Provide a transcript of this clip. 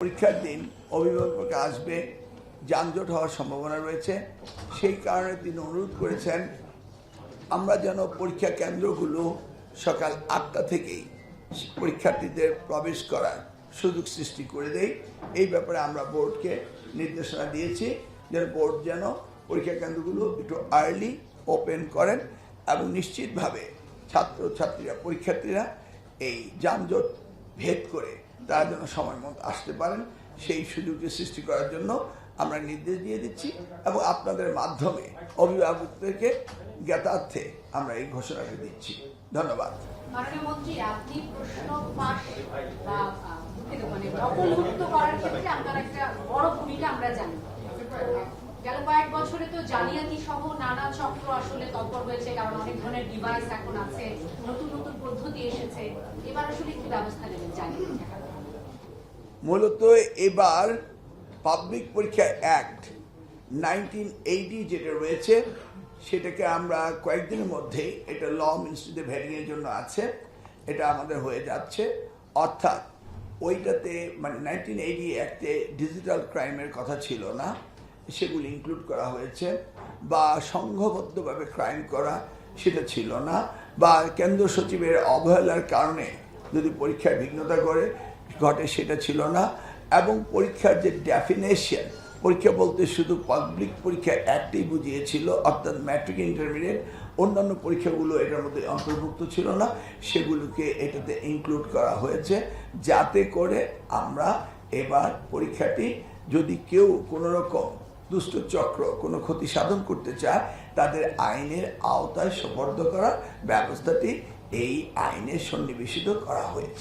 পরীক্ষার দিন অভিভাবক আসবে, যানজট হওয়ার সম্ভাবনা রয়েছে। সেই কারণে তিনি অনুরোধ করেছেন আমরা যেন পরীক্ষা কেন্দ্রগুলো সকাল 8টা থেকেই পরীক্ষার্থীদের প্রবেশ করার সুযোগ সৃষ্টি করে দেই। এই ব্যাপারে আমরা বোর্ডকে নির্দেশনা দিয়েছি যেন বোর্ড যেন পরীক্ষা কেন্দ্রগুলো একটু আর্লি ওপেন করেন এবং নিশ্চিতভাবে ছাত্রছাত্রীরা পরীক্ষার্থীরা এই যানজট ভেদ করে তারা যেন সময় মতো আসতে পারেন সেই সুযোগটি সৃষ্টি করার জন্য আমরা নির্দেশ দিয়ে দিচ্ছি এবং আপনাদের মাধ্যমে অভিভাবকদেরকে জ্ঞাতার্থে আমরা এই ঘোষণাটি দিচ্ছি। ধন্যবাদ। মাননীয় মন্ত্রী, আপনি প্রশ্ন ফাঁস বা নকলমুক্ত করার ক্ষেত্রে আপনার একটা বড় ভূমিকা আমরা জানি। গেল কয়েক বছরে তো জালিয়াতি সহ নানা চক্র আসলে তৎপর হয়েছে, কারণ অনেক ধরনের ডিভাইস এখন আছে, নতুন নতুন পদ্ধতি এসেছে। এবার আসলে কি ব্যবস্থা নেবেন জালিয়াতি? মূলত এবার পাবলিক পরীক্ষা অ্যাক্ট 1980 যেটা রয়েছে সেটাকে আমরা কয়েকদিনের মধ্যেই এটা ল মিনিস্ট্রিতে ভেরিংয়ের জন্য আছে, এটা আমাদের হয়ে যাচ্ছে। অর্থাৎ ওইটাতে মানে 1980 অ্যাক্টে ডিজিটাল ক্রাইমের কথা ছিল না, সেগুলি ইনক্লুড করা হয়েছে, বা সংঘবদ্ধভাবে ক্রাইম করা সেটা ছিল না, বা কেন্দ্র সচিবের অবহেলার কারণে যদি পরীক্ষায় বিঘ্নতা ঘটে সেটা ছিল না, এবং পরীক্ষার যে ডেফিনেশন, পরীক্ষা বলতে শুধু পাবলিক পরীক্ষা একটাই বুঝিয়েছিল, অর্থাৎ ম্যাট্রিক ইন্টারমিডিয়েট, অন্যান্য পরীক্ষাগুলো এটার মধ্যে অন্তর্ভুক্ত ছিল না, সেগুলোকে এটাতে ইনক্লুড করা হয়েছে যাতে করে আমরা এবার পরীক্ষাটি যদি কেউ কোনো রকম দুষ্ট চক্র কোনো ক্ষতি সাধন করতে চায় তাদের আইনের আওতায় সোপর্দ করার ব্যবস্থাটি এই আইনে সন্নিবেশিত করা হয়েছে।